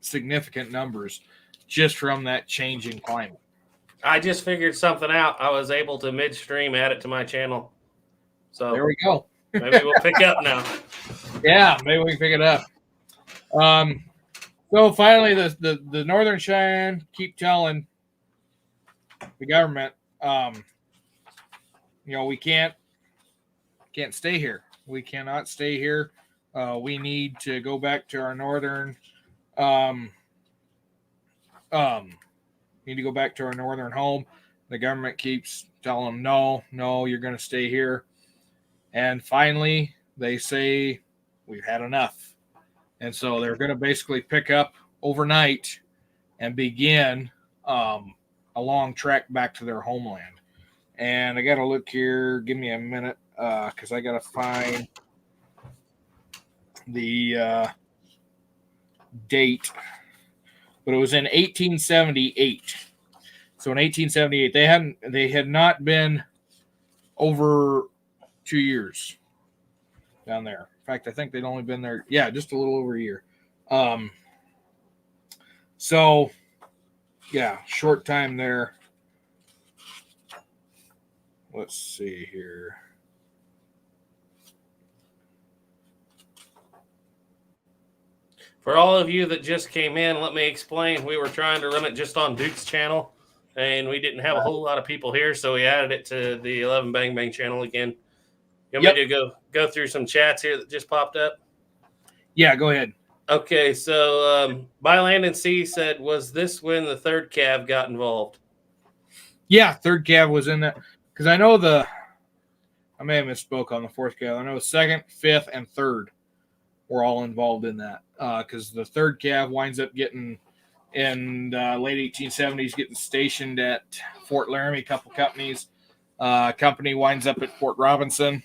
significant numbers just from that changing climate. I just figured something out. I was able to midstream add it to my channel. So there we go. Maybe we'll pick up now. Yeah, maybe we can pick it up. So finally, the Northern Cheyenne keep telling the government, we can't stay here. We cannot stay here. We need to go back to our northern. Need to go back to our northern home. The government keeps telling them, no, you're going to stay here. And finally, they say, we've had enough. And so they're going to basically pick up overnight and begin a long trek back to their homeland. And I got to look here. Give me a minute because I got to find the date. But it was in 1878. So in 1878, they had not been over 2 years down there. In fact, I think they'd only been there, just a little over a year. So, short time there. Let's see here. For all of you that just came in, let me explain. We were trying to run it just on Duke's channel, and we didn't have a whole lot of people here, so we added it to the 11 Bang Bang channel again. You want me to go through some chats here that just popped up? Yeah, go ahead. Okay, so By Land and Sea said, was this when the third cav got involved? Yeah, third cav was in that. Because I know I may have misspoke on the fourth cav. I know the second, fifth, and third were all involved in that. Because the third cav winds up getting, in late 1870s, getting stationed at Fort Laramie, a couple companies. Company winds up at Fort Robinson.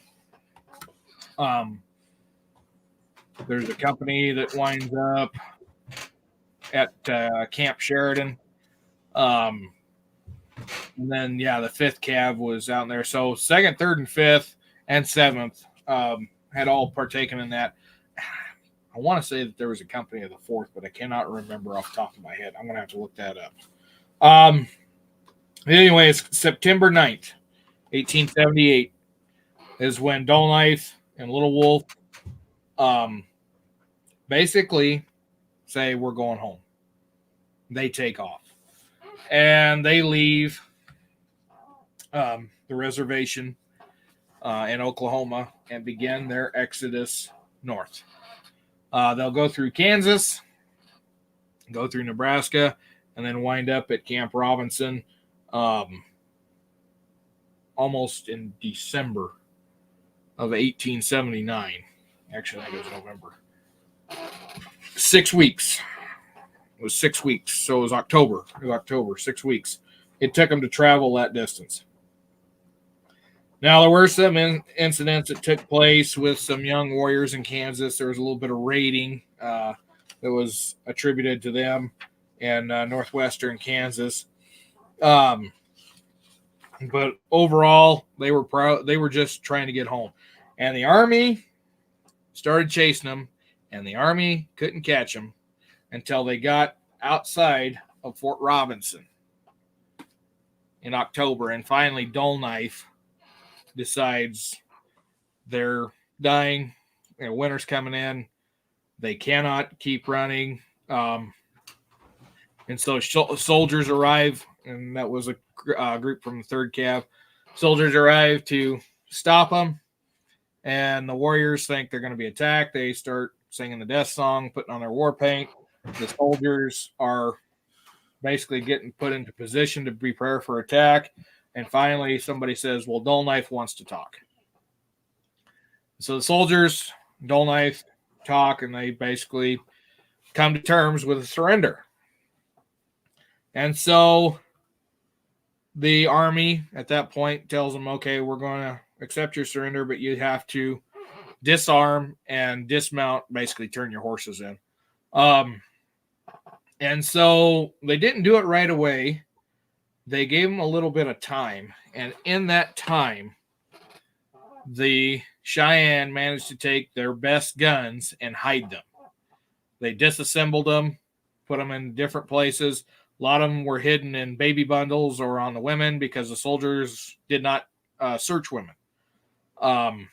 There's a company that winds up at Camp Sheridan. And then, the fifth cav was out there. So second, third, and fifth, and seventh had all partaken in that. I want to say that there was a company of the fourth, but I cannot remember off the top of my head. I'm going to have to look that up. Anyways, September 9th, 1878 is when Dull Knife and Little Wolf basically say, we're going home. They take off. And they leave the reservation in Oklahoma and begin their exodus north. They'll go through Kansas, go through Nebraska, and then wind up at Camp Robinson almost in December of 1879. Actually, I think it was November. 6 weeks. It was 6 weeks. So it was October. 6 weeks. It took them to travel that distance. Now, there were some incidents that took place with some young warriors in Kansas. There was a little bit of raiding that was attributed to them in northwestern Kansas. But overall, they were just trying to get home. And the Army started chasing them, and the Army couldn't catch them until they got outside of Fort Robinson in October. And finally, Dull Knife decides they're dying. Winter's coming in. They cannot keep running. And so soldiers arrive, and that was a group from the 3rd Cav. Soldiers arrive to stop them, and the warriors think they're going to be attacked. They start singing the death song, putting on their war paint. The soldiers are basically getting put into position to prepare for attack. And finally, somebody says, well, Dull Knife wants to talk. So the soldiers, Dull Knife, talk, and they basically come to terms with a surrender. And so the Army at that point tells them, okay, we're going to accept your surrender, but you have to disarm and dismount, basically turn your horses in. And so they didn't do it right away. They gave them a little bit of time. And in that time, the Cheyenne managed to take their best guns and hide them. They disassembled them, put them in different places. A lot of them were hidden in baby bundles or on the women because the soldiers did not search women. And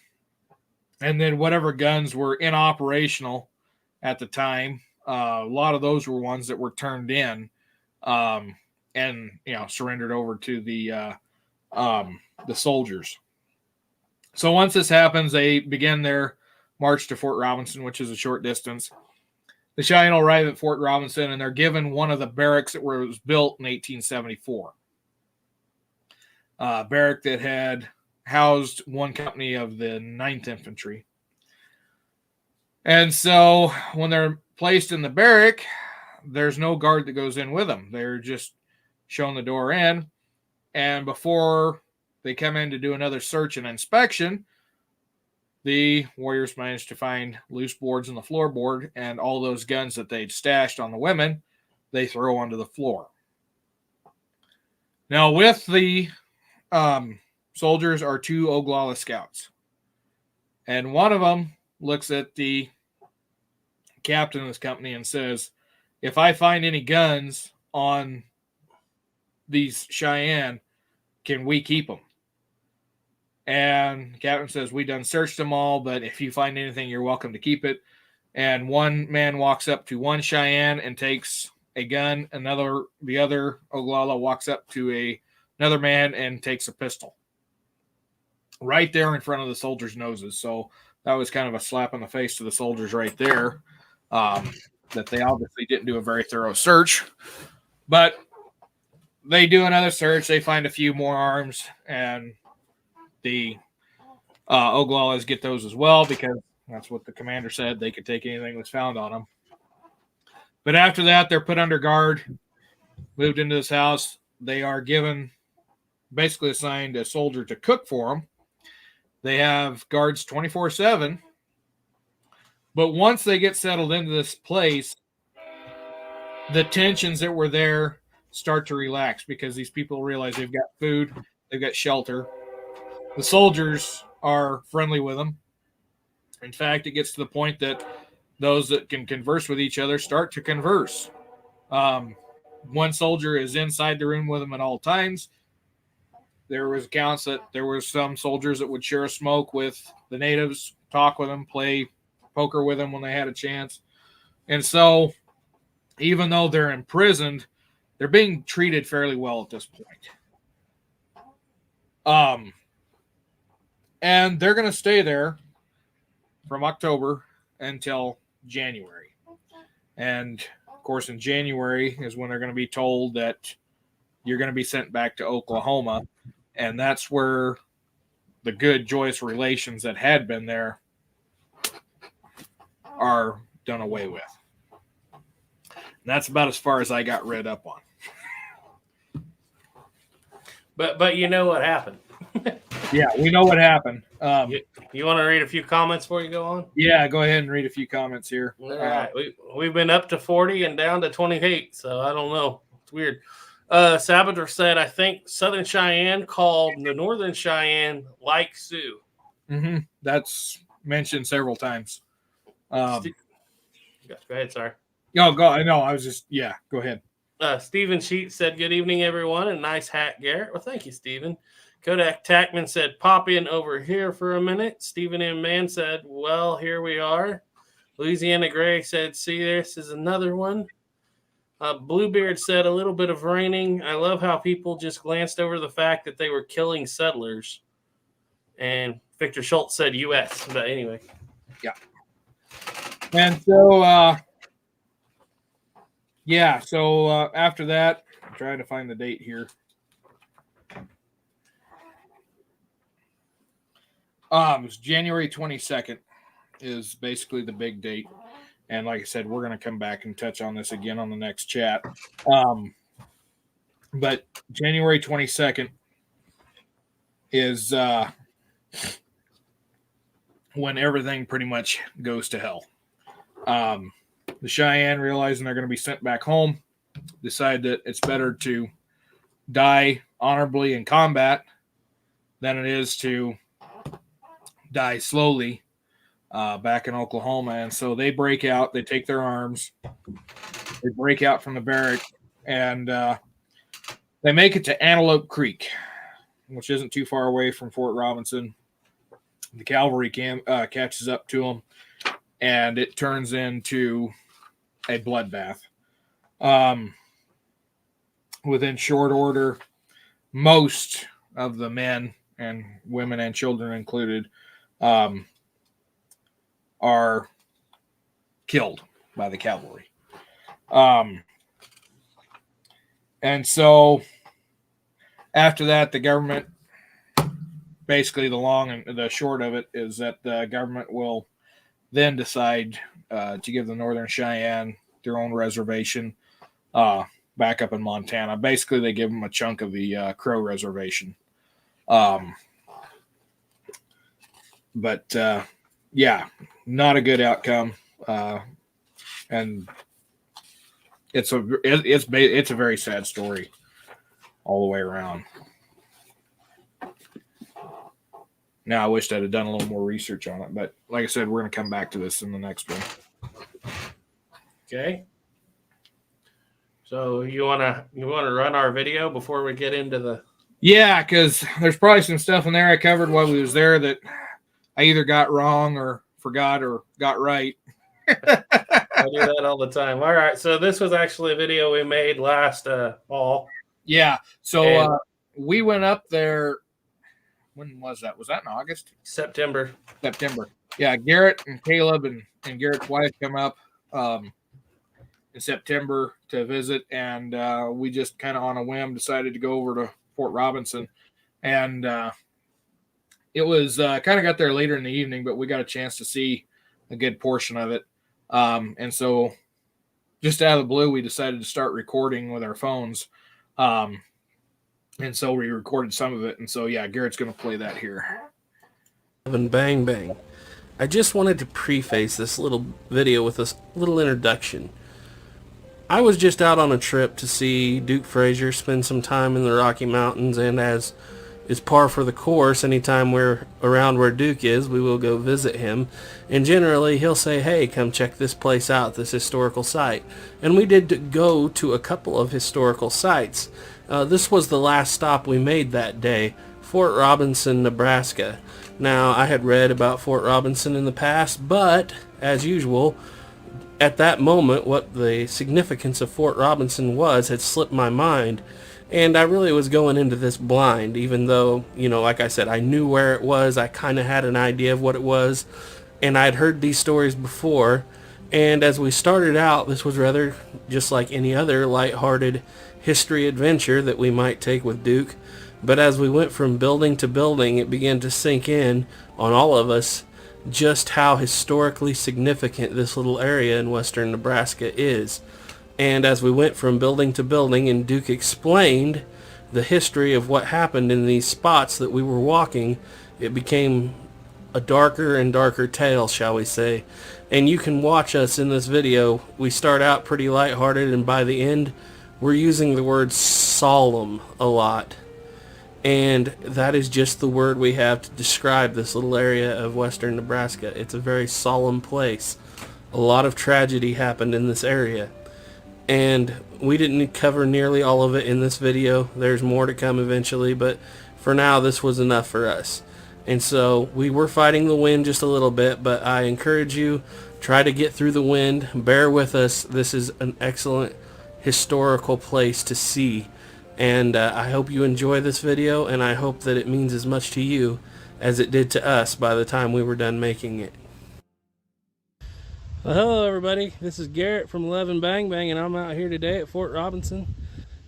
then whatever guns were inoperational at the time, a lot of those were ones that were turned in and surrendered over to the soldiers. So once this happens, they begin their march to Fort Robinson, which is a short distance. The Cheyenne arrive at Fort Robinson, and they're given one of the barracks that was built in 1874. Barrack that had housed one company of the 9th Infantry. And so when they're placed in the barrack, there's no guard that goes in with them. They're just shown the door in. And before they come in to do another search and inspection, the warriors managed to find loose boards in the floorboard, and all those guns that they'd stashed on the women, they throw onto the floor. Now, with the soldiers are 2 Oglala scouts. And one of them looks at the captain of this company and says, if I find any guns on these Cheyenne, can we keep them? And the captain says, we done searched them all, but if you find anything, you're welcome to keep it. And one man walks up to one Cheyenne and takes a gun. The other Oglala walks up to another man and takes a pistol. Right there in front of the soldiers' noses. So that was kind of a slap in the face to the soldiers right there. That they obviously didn't do a very thorough search. But they do another search. They find a few more arms, and the Oglalas get those as well because that's what the commander said. They could take anything that was found on them. But after that, they're put under guard, moved into this house. They are basically assigned a soldier to cook for them. They have guards 24/7. But once they get settled into this place, the tensions that were there start to relax because these people realize they've got food, they've got shelter. The soldiers are friendly with them. In fact, it gets to the point that those that can converse with each other start to converse. One soldier is inside the room with them at all times. There was accounts that there were some soldiers that would share a smoke with the natives, talk with them, play poker with them when they had a chance. And so even though they're imprisoned, they're being treated fairly well at this point. And they're going to stay there from October until January. And of course, in January is when they're going to be told that you're going to be sent back to Oklahoma. And that's where the good, joyous relations that had been there are done away with. And that's about as far as I got read up on. But you know what happened. Yeah, we know what happened. You want to read a few comments before you go on? Yeah, go ahead and read a few comments here. All right. We've been up to 40 and down to 28, so I don't know. It's weird. Sabater said, I think Southern Cheyenne called the Northern Cheyenne like Sioux. Mm-hmm. That's mentioned several times. Go ahead, sorry. No, go. I know. I was just, go ahead. Stephen Sheets said, good evening, everyone, and nice hat, Garrett. Well, thank you, Stephen. Kodak Tackman said, pop in over here for a minute. Stephen M. Mann said, well, here we are. Louisiana Gray said, see, this is another one. Bluebeard said, a little bit of raining. I love how people just glanced over the fact that they were killing settlers. And Victor Schultz said U.S. But anyway. Yeah. And so, after that, I'm trying to find the date here. It was January 22nd is basically the big date. And like I said, we're going to come back and touch on this again on the next chat. But January 22nd is when everything pretty much goes to hell. The Cheyenne, realizing they're going to be sent back home, decide that it's better to die honorably in combat than it is to die slowly back in Oklahoma. And so they break out, they take their arms, They break out from the barrack, and they make it to Antelope Creek, which isn't too far away from Fort Robinson. The cavalry catches up to them, and it turns into a bloodbath. Within short order, most of the men and women and children included are killed by the cavalry. And so after that, the government, basically the long and the short of it is that the government will then decide to give the Northern Cheyenne their own reservation back up in Montana. Basically, they give them a chunk of the Crow reservation. But yeah, not a good outcome. And it's a very sad story all the way around. Now, I wished I'd have done a little more research on it, but like I said, we're going to come back to this in the next one. Okay. So you wanna run our video before we get into the? Yeah, because there's probably some stuff in there I covered while we was there that I either got wrong or forgot or got right. I do that all the time. All right, so this was actually a video we made last fall. Yeah, so we went up there. When was that? Was that in August? September. Yeah, Garrett and Caleb and Garrett's wife come up in September to visit, and we just kind of on a whim decided to go over to Fort Robinson. And it was kind of got there later in the evening, but we got a chance to see a good portion of it. And so just out of the blue, we decided to start recording with our phones. And so we recorded some of it. And so, yeah, Garrett's going to play that here. Bang, bang. I just wanted to preface this little video with a little introduction. I was just out on a trip to see Duke Frazier spend some time in the Rocky Mountains, and as is par for the course, anytime we're around where Duke is, we will go visit him. And generally, he'll say, hey, come check this place out, this historical site. And we did go to a couple of historical sites. This was the last stop we made that day, Fort Robinson, Nebraska. Now, I had read about Fort Robinson in the past, but, as usual, at that moment, what the significance of Fort Robinson was had slipped my mind. And I really was going into this blind, even though, like I said, I knew where it was. I kind of had an idea of what it was, and I'd heard these stories before. And as we started out, this was rather just like any other lighthearted history adventure that we might take with Duke. But as we went from building to building, it began to sink in on all of us just how historically significant this little area in western Nebraska is. And as we went from building to building and Duke explained the history of what happened in these spots that we were walking, it became a darker and darker tale, shall we say. And you can watch us in this video. We start out pretty lighthearted, and by the end, we're using the word solemn a lot. And that is just the word we have to describe this little area of western Nebraska. It's a very solemn place. A lot of tragedy happened in this area. And we didn't cover nearly all of it in this video. There's more to come eventually, but for now, this was enough for us. And so we were fighting the wind just a little bit, but I encourage you, try to get through the wind. Bear with us. This is an excellent historical place to see. And I hope you enjoy this video, and I hope that it means as much to you as it did to us by the time we were done making it. Well, hello everybody, this is Garrett from 11 Bang Bang, and I'm out here today at Fort Robinson,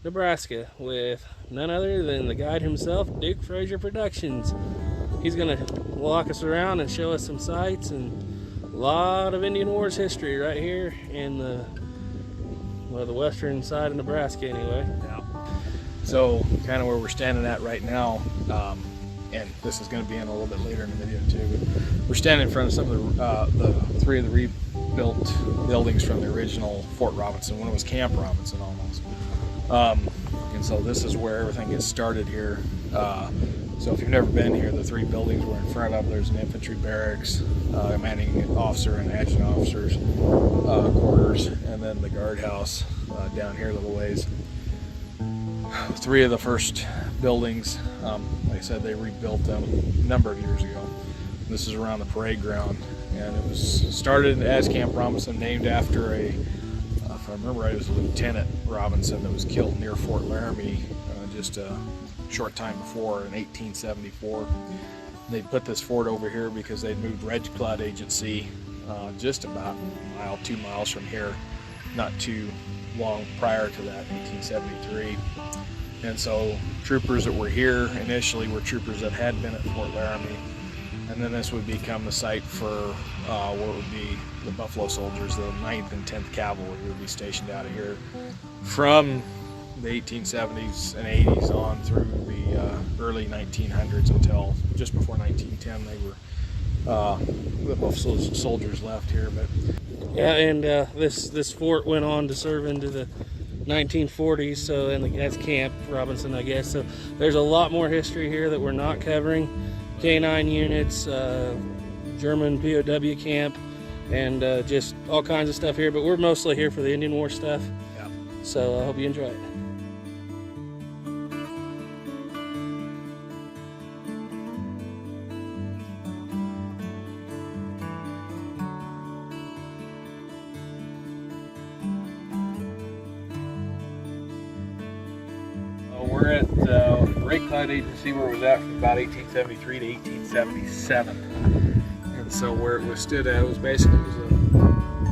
Nebraska with none other than the guide himself, Duke Frazier Productions. He's going to walk us around and show us some sights and a lot of Indian Wars history right here in the western side of Nebraska anyway. Yeah. So kind of where we're standing at right now, and this is going to be in a little bit later in the video too, but we're standing in front of some of the three of the rebuilt buildings from the original Fort Robinson when it was Camp Robinson almost. And so this is where everything gets started here. So if you've never been here, the three buildings we're in front of, there's an infantry barracks, commanding officer and adjutant officers quarters, and then the guardhouse down here a little ways. Three of the first buildings, like I said, they rebuilt them a number of years ago. This is around the parade ground, and it was started as Camp Robinson, named after if I remember right, it was Lieutenant Robinson that was killed near Fort Laramie just a short time before in 1874. They put this fort over here because they'd moved Red Cloud Agency just about a mile, 2 miles from here, not too long prior to that, 1873. And so troopers that were here initially were troopers that had been at Fort Laramie, and then this would become the site for what would be the Buffalo Soldiers, the 9th and 10th Cavalry would be stationed out of here from the 1870s and 80s on through the early 1900s until just before 1910 they were the Buffalo Soldiers left here. But yeah, and this fort went on to serve into the 1940s, so and that's Camp Robinson, I guess. So there's a lot more history here that we're not covering. K9 units, German POW camp, and just all kinds of stuff here. But we're mostly here for the Indian War stuff. yeah. So I hope you enjoy it. We're at the Break Cloud Agency, where it was at from about 1873 to 1877. And so where it was stood at, it was basically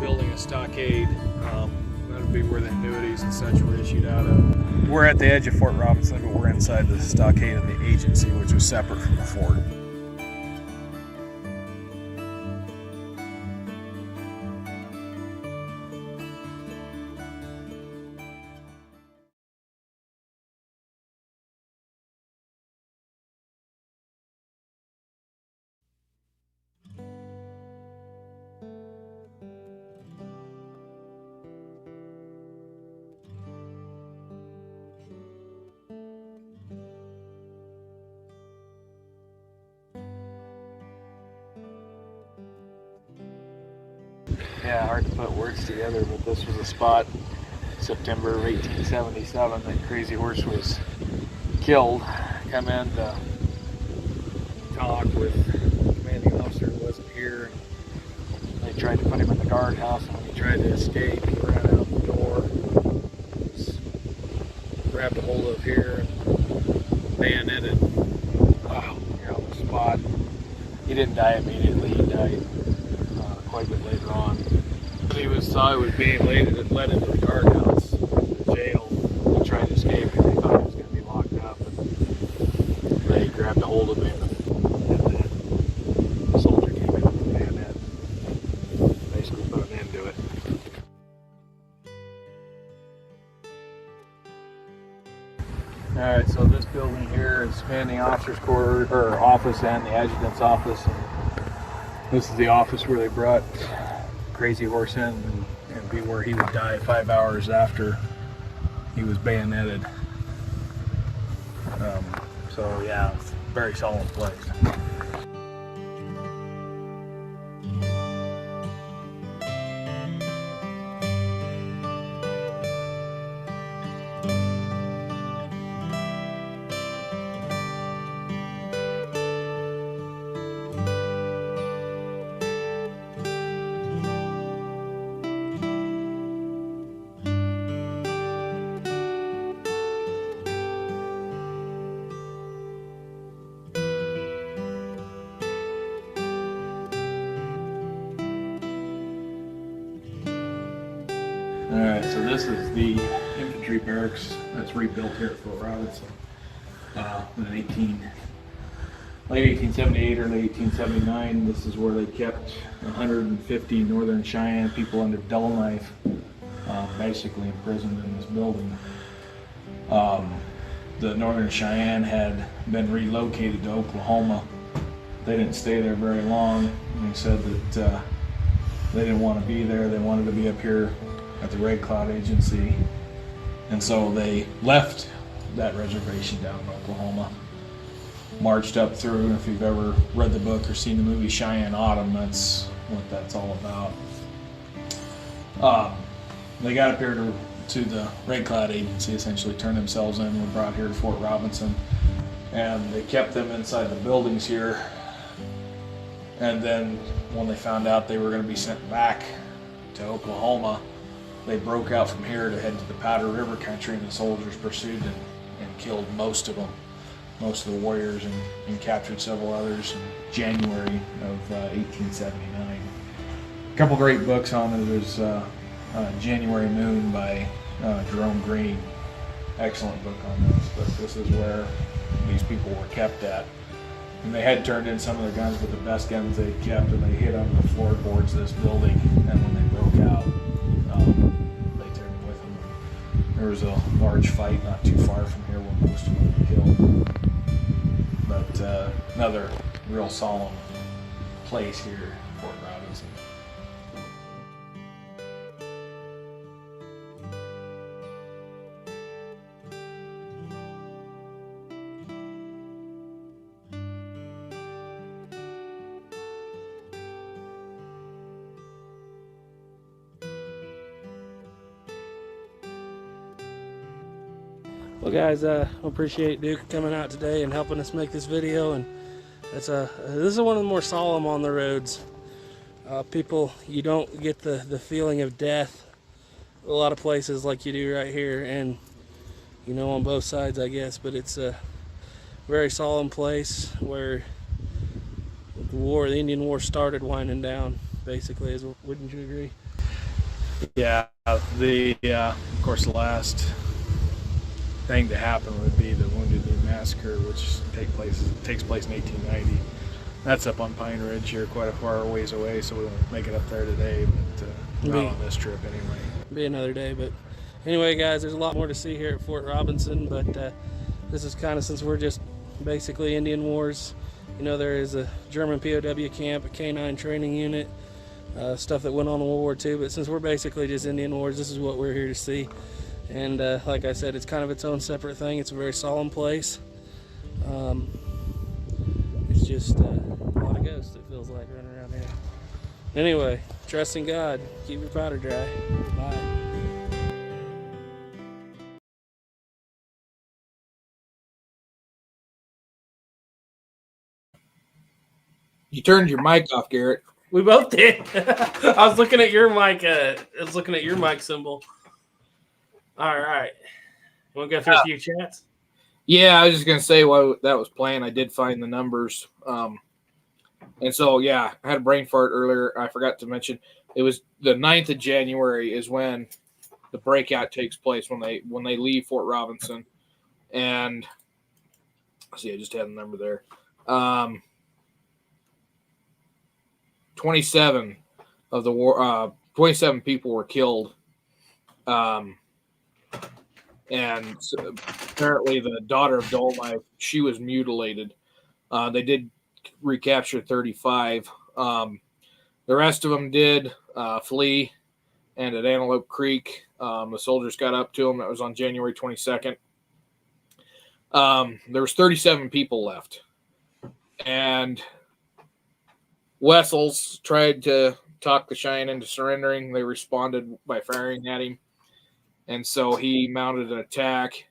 building a stockade. That would be where the annuities and such were issued out of. We're at the edge of Fort Robinson, but we're inside the stockade of the agency, which was separate from the fort. Yeah, hard to put words together, but this was a spot, September of 1877, that Crazy Horse was killed. Come in to talk with the commanding officer who wasn't here. They tried to put him in the guardhouse, and when he tried to escape, he ran out the door, was grabbed a hold of here, and bayoneted. Wow, here on the spot. He didn't die immediately, he died quite a bit later on. He saw he was being led into the guardhouse, the jail. He tried to escape because he thought he was going to be locked up, and they grabbed a hold of him, and then the soldier came in with the bayonet, basically put an end to it. Alright, so this building here is commanding officer's quarters, or office, and the adjutant's office. And this is the office where they brought Crazy Horse in and be where he would die 5 hours after he was bayoneted. So yeah, it's a very solemn place. Alright, so this is the infantry barracks that's rebuilt here at Fort Robinson in late 1878, early 1879. This is where they kept 150 Northern Cheyenne people under double knife, basically imprisoned in this building. The Northern Cheyenne had been relocated to Oklahoma. They didn't stay there very long. They said that they didn't want to be there. They wanted to be up here at the Red Cloud Agency, and so they left that reservation down in Oklahoma. marched up through. And if you've ever read the book or seen the movie Cheyenne Autumn, that's what that's all about. They got up here to the Red Cloud Agency, essentially turned themselves in, were brought here to Fort Robinson, and they kept them inside the buildings here. And then when they found out they were going to be sent back to Oklahoma, they broke out from here to head to the Powder River country, and the soldiers pursued and killed most of them, most of the warriors, and captured several others in January of 1879. A couple great books on it. There's January Moon by Jerome Green. Excellent book on this, but this is where these people were kept at. And they had turned in some of their guns, but the best guns they'd kept, and they hid under the floorboards of this building, and when they broke out, they turned them with them. There was a large fight not too far from here where most of them were killed. But another real solemn place here, Fort Robinson. Well, guys, appreciate Duke coming out today and helping us make this video. And this is one of the more solemn on the roads. People, you don't get the feeling of death a lot of places like you do right here, and you know, on both sides, I guess. But it's a very solemn place where the Indian War started winding down. Basically, wouldn't you agree? Yeah, of course, the last thing to happen would be the Wounded Knee Massacre, which takes place in 1890. That's up on Pine Ridge here, quite a far ways away, so we won't make it up there today, but not on this trip anyway. Be another day. But anyway, guys, there's a lot more to see here at Fort Robinson, but this is kind of, since we're just basically Indian Wars, you know, there is a German POW camp, a K-9 training unit, stuff that went on in World War II, but since we're basically just Indian Wars, this is what we're here to see. And like I said, it's kind of its own separate thing. It's a very solemn place. It's just a lot of ghosts, it feels like, running around here. Anyway, trust in God. Keep your powder dry. Bye. You turned your mic off, Garrett. We both did. I was looking at your mic. I was looking at your mic symbol. All right. You want to go through a few chats? Yeah, I was just going to say while that was playing, I did find the numbers. And so, yeah, I had a brain fart earlier. I forgot to mention it was the 9th of January is when the breakout takes place, when they leave Fort Robinson. And let's see, I just had the number there. 27 of the war, 27 people were killed. And apparently the daughter of Dolomite, she was mutilated. They did recapture 35. The rest of them did flee, and at Antelope Creek, the soldiers got up to them. That was on January 22nd. There was 37 people left. And Wessels tried to talk the Cheyenne into surrendering. They responded by firing at him. And so he mounted an attack.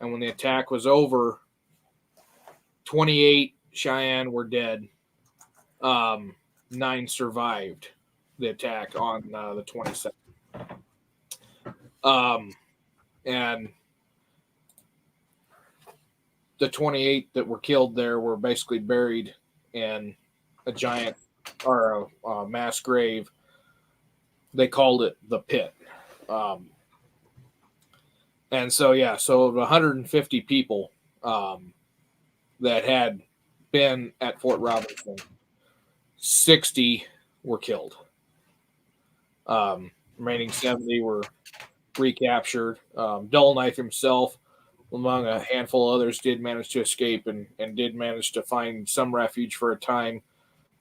And when the attack was over, 28 Cheyenne were dead. 9 survived the attack on the 22nd. And the 28 that were killed there were basically buried in a giant or a mass grave. They called it the pit. And so, yeah, so of 150 people that had been at Fort Robinson, 60 were killed. Remaining 70 were recaptured. Dull Knife himself, among a handful of others, did manage to escape and did manage to find some refuge for a time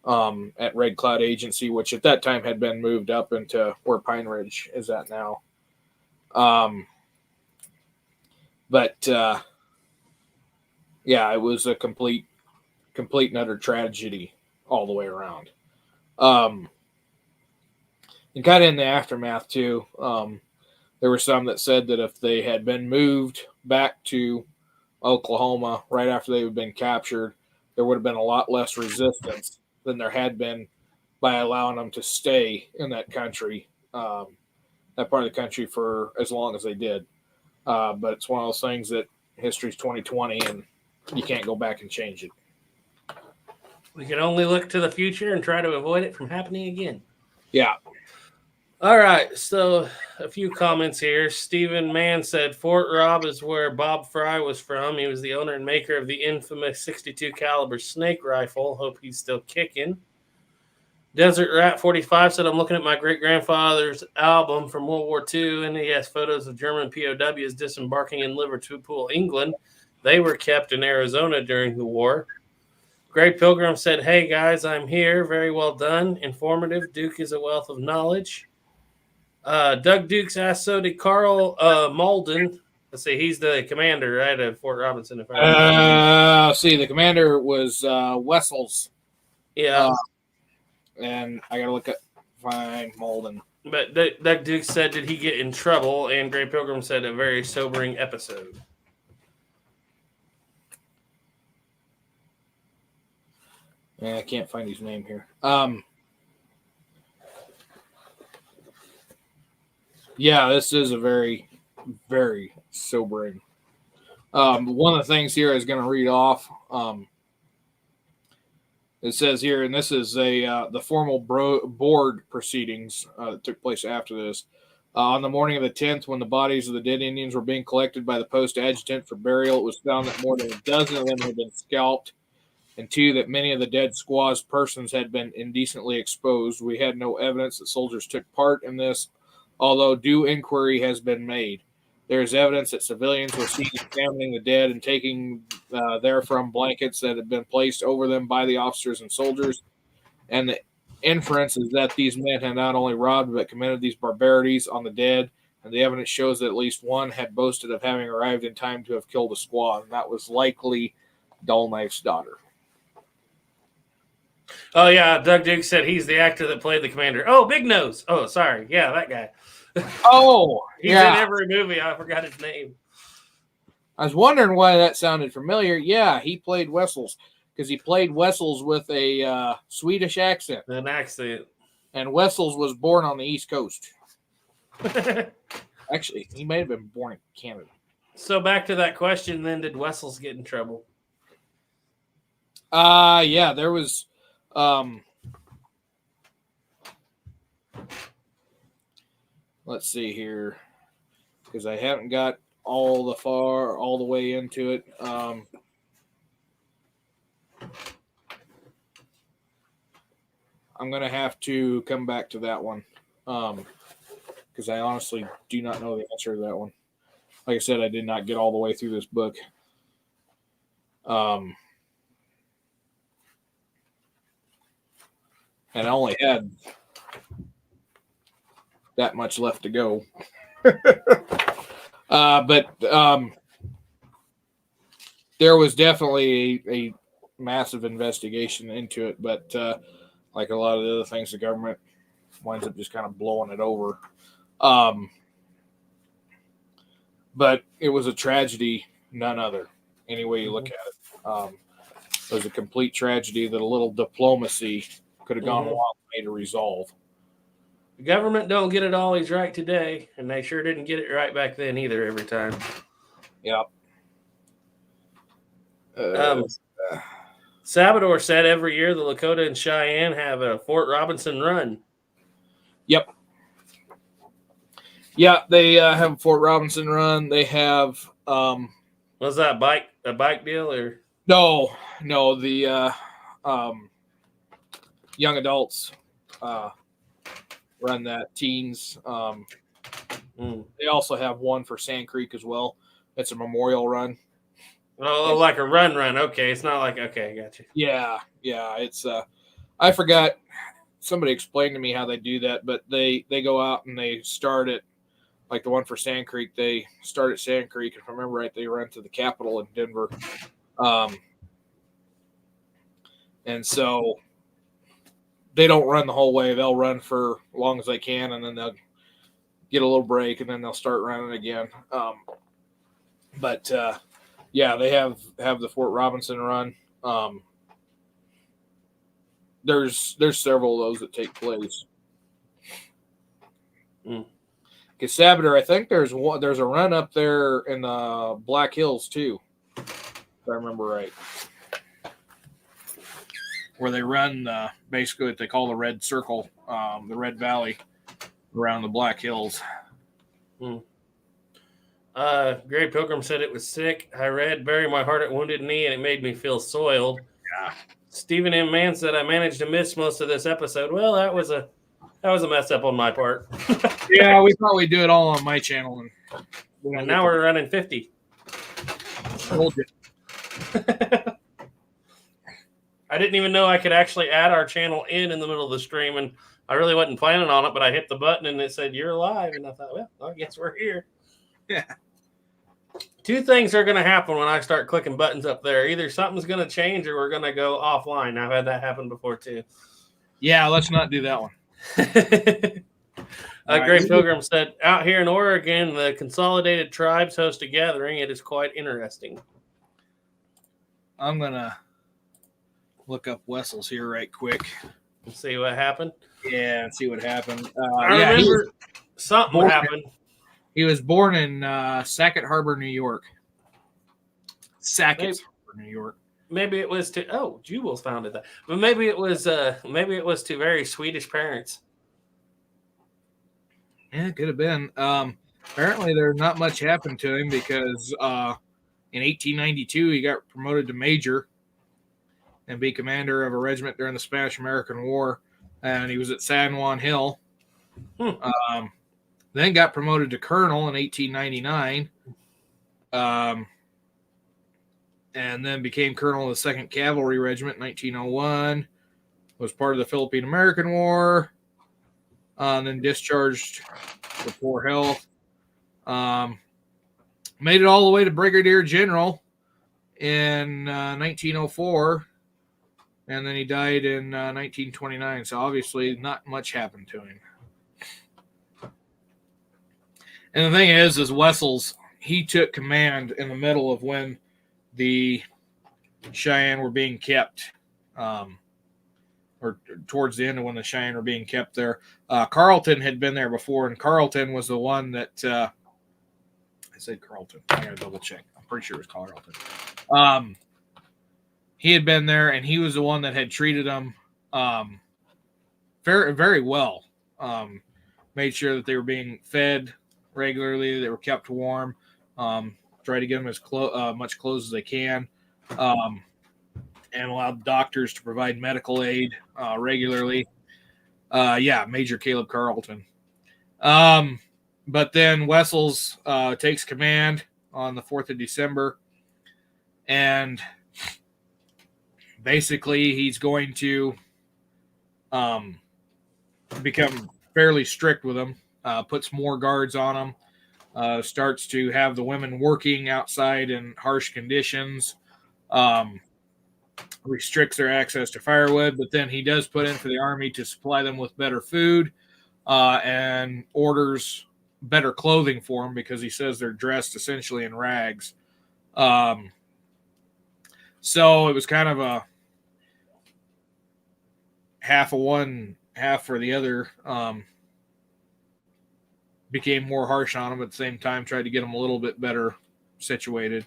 at Red Cloud Agency, which at that time had been moved up into where Pine Ridge is at now. But yeah, it was a complete complete and utter tragedy all the way around. And kind of in the aftermath too, there were some that said that if they had been moved back to Oklahoma right after they had been captured, there would have been a lot less resistance than there had been by allowing them to stay in that country, that part of the country, for as long as they did. But it's one of those things that history's 2020, and you can't go back and change it. We can only look to the future and try to avoid it from happening again. Yeah. All right, so a few comments here. Stephen Mann said Fort Robb is where Bob Fry was from. He was the owner and maker of the infamous 62 caliber snake rifle. Hope he's still kicking. Desert Rat 45 said, I'm looking at my great-grandfather's album from World War II, and he has photos of German POWs disembarking in Liverpool, England. They were kept in Arizona during the war. Greg Pilgrim said, hey, guys, I'm here. Very well done. Informative. Duke is a wealth of knowledge. Doug Dukes asked, so did Carl Malden. Let's see, he's the commander, right, at Fort Robinson. If I see, the commander was Wessels. Yeah. And I got to look at find Malden. But Doug Dukes said, did he get in trouble? And Greg Pilgrim said, a very sobering episode. I can't find his name here. Yeah, this is a very, very sobering. One of the things here I was going to read off. It says here, and this is the formal board proceedings that took place after this. On the morning of the 10th, when the bodies of the dead Indians were being collected by the post adjutant for burial, it was found that more than a dozen of them had been scalped, and 2, that many of the dead squaws' persons had been indecently exposed. We had no evidence that soldiers took part in this, although due inquiry has been made. There is evidence that civilians were seen examining the dead and taking therefrom blankets that had been placed over them by the officers and soldiers. And the inference is that these men had not only robbed but committed these barbarities on the dead. And the evidence shows that at least one had boasted of having arrived in time to have killed a squaw, and that was likely Dull Knife's daughter. Oh, yeah, Doug Dukes said he's the actor that played the commander. Oh, Big Nose. Oh, sorry. Yeah, that guy. Oh, he's yeah. in every movie. I forgot his name. I was wondering why that sounded familiar. Yeah, he played Wessels because he played Wessels with a Swedish accent. An accent. And Wessels was born on the East Coast. Actually, he may have been born in Canada. So back to that question then, did Wessels get in trouble? Yeah, there was let's see here, because I haven't got all the way into it. I'm going to have to come back to that one because I honestly do not know the answer to that one. Like I said, I did not get all the way through this book. And I only had that much left to go. But there was definitely a massive investigation into it. But like a lot of the other things, the government winds up just kind of blowing it over. But it was a tragedy, none other, any way you look at it. It was a complete tragedy that a little diplomacy could have gone a long way to resolve. The government don't get it always right today, and they sure didn't get it right back then either every time. Yep. Sabador said every year the Lakota and Cheyenne have a Fort Robinson run. Yep. Yeah, they have a Fort Robinson run. They have was that a bike deal or no, the young adults run that, teens. They also have one for Sand Creek as well. It's a memorial run. Oh, like a run. Okay, it's not like, okay, I got you. Yeah, it's I forgot. Somebody explained to me how they do that, but they go out and they start at, like the one for Sand Creek, they start at Sand Creek. If I remember right, they run to the Capitol in Denver. And so they don't run the whole way. They'll run for as long as they can, and then they'll get a little break, and then they'll start running again. But yeah, they have the Fort Robinson run. There's several of those that take place. Casabiter, I think there's a run up there in the Black Hills too, if I remember right, where they run basically what they call the Red Circle, the Red Valley around the Black Hills. Gray Pilgrim said it was sick. I read "Bury My Heart at Wounded Knee" and it made me feel soiled. Yeah. Stephen M. Mann said I managed to miss most of this episode. Well, that was a mess up on my part. Yeah, we thought we'd do it all on my channel, and now we're running 50. I didn't even know I could actually add our channel in the middle of the stream, and I really wasn't planning on it, but I hit the button and it said you're live, and I thought, well, I guess we're here. Yeah. Two things are going to happen when I start clicking buttons up there. Either something's going to change or we're going to go offline. I've had that happen before too. Yeah, let's not do that one. Gray Pilgrim said, out here in Oregon, the Consolidated Tribes host a gathering. It is quite interesting. I'm going to look up Wessels here right quick. Let's see what happened. Yeah, and see what happened. I remember something happened. He was born in Sackett Harbor, New York. Sackett Harbor, New York. Maybe it was Jubals founded that. But maybe it was to very Swedish parents. Yeah, it could have been. Apparently, there's not much happened to him because in 1892 he got promoted to major and be commander of a regiment during the Spanish-American War, and he was at San Juan Hill. Then got promoted to colonel in 1899, and then became colonel of the 2nd Cavalry Regiment in 1901. Was part of the Philippine-American War, and then discharged for poor health. Made it all the way to Brigadier General in 1904, and then he died in 1929. So obviously not much happened to him. And the thing is Wessels, he took command in the middle of when the Cheyenne were being kept, or towards the end of when the Cheyenne were being kept there. Carleton had been there before, and Carleton was the one that I said Carleton. I gotta double check. I'm pretty sure it was Carleton. He had been there, and he was the one that had treated them very, very well. Made sure that they were being fed regularly, they were kept warm, try to get them as much clothes as they can, and allowed doctors to provide medical aid regularly. Major Caleb Carleton. But then Wessels takes command on the 4th of December, and basically he's going to become fairly strict with them. Puts more guards on them, starts to have the women working outside in harsh conditions, restricts their access to firewood, but then he does put in for the Army to supply them with better food, and orders better clothing for them because he says they're dressed essentially in rags. So it was kind of a half of one, half for the other. Became more harsh on them at the same time, tried to get them a little bit better situated.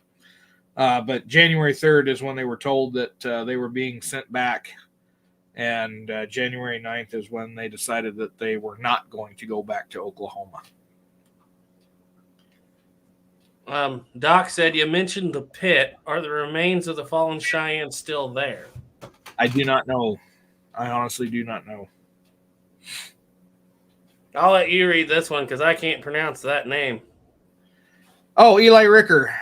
But January 3rd is when they were told that they were being sent back. And January 9th is when they decided that they were not going to go back to Oklahoma. Doc said, you mentioned the pit. Are the remains of the fallen Cheyenne still there? I do not know. I honestly do not know. I'll let you read this one because I can't pronounce that name. Oh, Eli Ricker.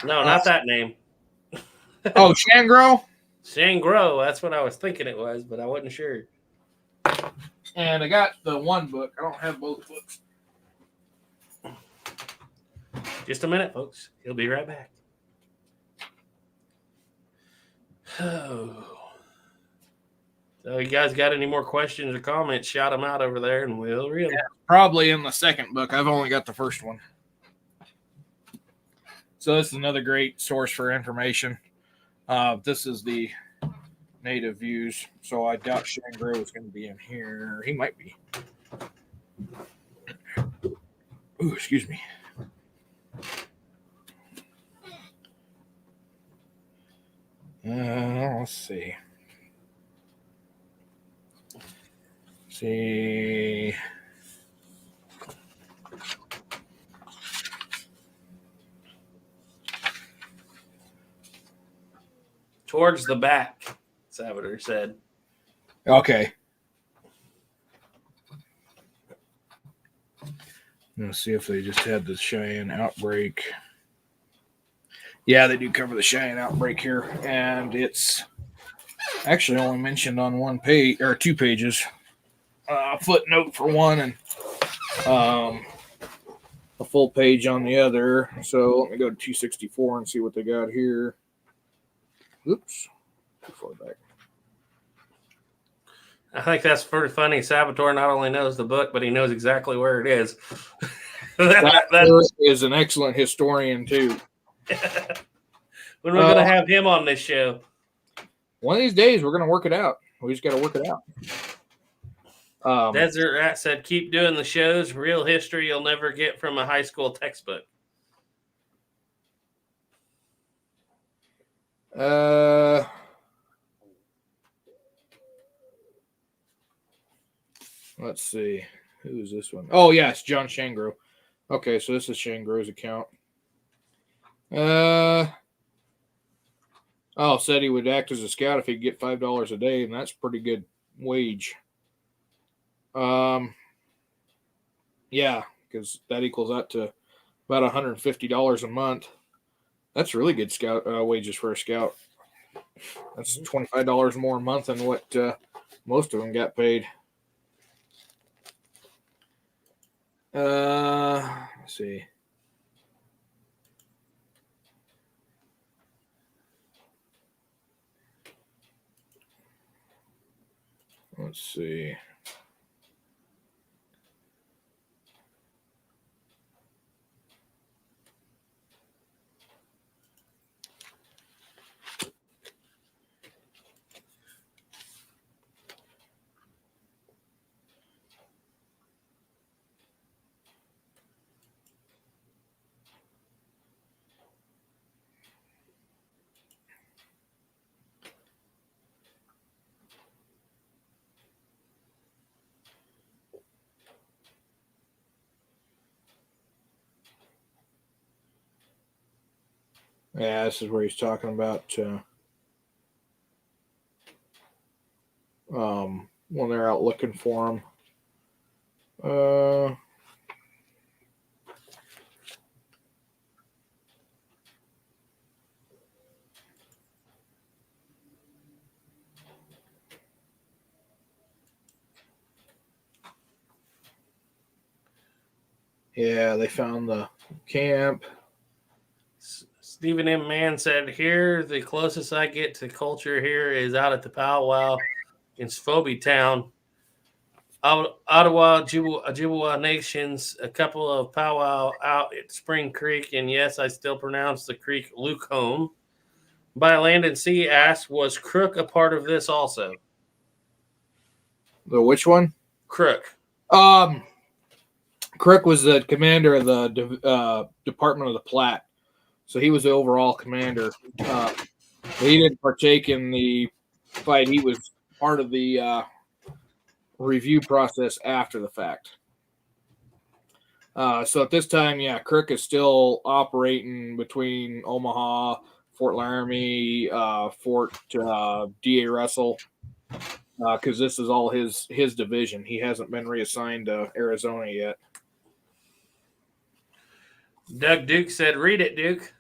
No, not that name. Oh, Shangro? Shangro. That's what I was thinking it was, but I wasn't sure. And I got the one book. I don't have both books. Just a minute, folks. He'll be right back. Oh. So you guys got any more questions or comments, shout them out over there and we'll read them. Probably in the second book. I've only got the first one. So this is another great source for information. This is the native views. So I doubt Shangro is going to be in here. He might be. Ooh, excuse me. Let's see. See. Towards the back, Salvador said. Okay. Let's see if they just had the Cheyenne outbreak. Yeah, they do cover the Cheyenne outbreak here, and it's actually only mentioned on one page or 2 pages. Footnote for one, and a full page on the other. So let me go to 264 and see what they got here. Oops, too far back. I think that's pretty funny. Salvatore not only knows the book, but he knows exactly where it is. that is an excellent historian too. When are we going to have him on this show? One of these days, we're going to work it out. We just got to work it out. Desert Rat said, keep doing the shows. Real history you'll never get from a high school textbook. Let's see. Who is this one? Oh, yeah, it's John Shangro. Okay, so this is Shangro's account. Said he would act as a scout if he'd get $5 a day, and that's pretty good wage. Yeah, because that equals out to about $150 a month. That's really good scout wages for a scout. That's $25 more a month than what most of them got paid. Let's see. Let's see. Yeah, this is where he's talking about when they're out looking for him. Yeah, they found the camp. Stephen M. Mann said, here, the closest I get to culture here is out at the powwow in Sphoby Town. Ottawa, Ojibwa Nations, a couple of powwow out at Spring Creek, and yes, I still pronounce the creek Lukeholm. By Land and Sea asked, was Crook a part of this also? The which one? Crook. Crook was the commander of the Department of the Platte. So he was the overall commander. He didn't partake in the fight. He was part of the review process after the fact. So at this time, yeah, Crook is still operating between Omaha, Fort Laramie, Fort D.A. Russell, because this is all his division. He hasn't been reassigned to Arizona yet. Doug Duke said, read it, Duke.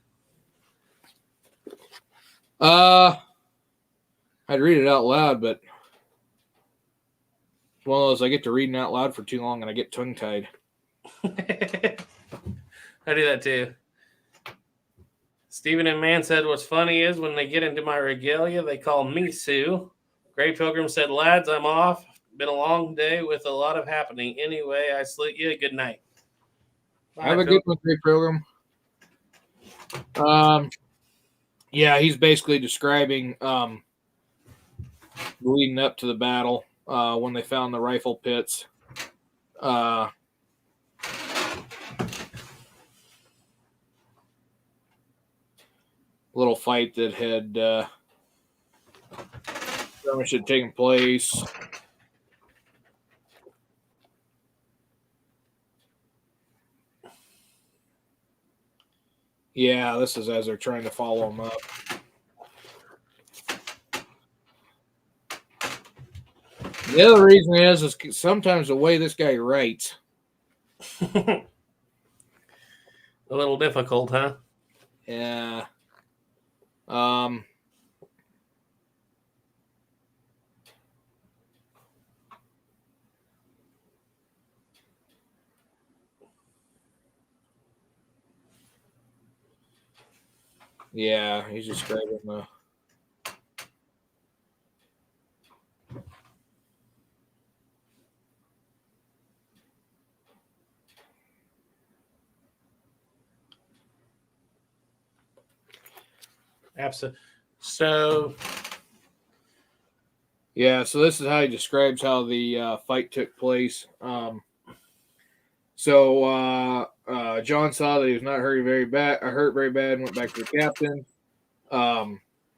I'd read it out loud, but it's one of those I get to reading out loud for too long and I get tongue-tied. I do that too. Stephen and Man said, what's funny is when they get into my regalia, they call me Sue. Gray Pilgrim said, lads, I'm off. Been a long day with a lot of happening. Anyway, I salute you. Good night. Have a good one, Gray Pilgrim. Yeah, he's basically describing leading up to the battle when they found the rifle pits. Little fight that had skirmish had taken place. Yeah, this is as they're trying to follow him up. The other reason is sometimes the way this guy writes. A little difficult, huh? Yeah. Yeah, he's describing the. Absolutely. So, yeah, so this is how he describes how the fight took place. John saw that he was not hurt very bad, and went back to the captain.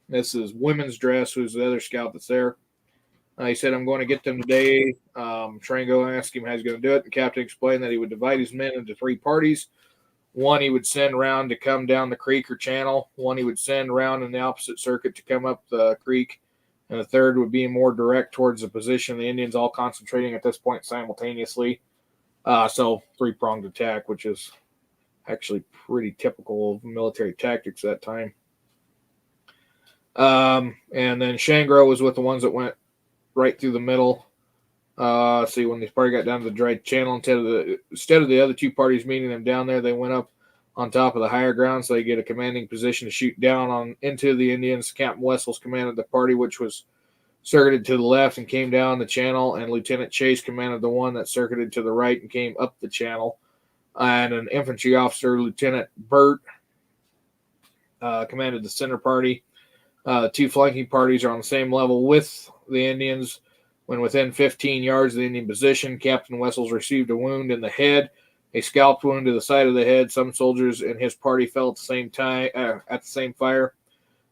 This is Women's Dress, who's the other scout that's there. He said, I'm going to get them today. Try and go ask him how he's going to do it. The captain explained that he would divide his men into 3 parties. One he would send around to come down the creek or channel. One he would send around in the opposite circuit to come up the creek. And the third would be more direct towards the position. The Indians all concentrating at this point simultaneously. So 3-pronged attack, which is actually pretty typical of military tactics that time. And then Shangro was with the ones that went right through the middle. See, when this party got down to the dry channel, instead of the other 2 parties meeting them down there, they went up on top of the higher ground so they get a commanding position to shoot down into the Indians. Captain Wessels commanded the party, which was circuited to the left and came down the channel, and Lieutenant Chase commanded the one that circuited to the right and came up the channel. And an infantry officer, Lieutenant Burt, commanded the center party. 2 flanking parties are on the same level with the Indians. When within 15 yards of the Indian position, Captain Wessels received a wound in the head, a scalp wound to the side of the head. Some soldiers in his party fell at the same time at the same fire.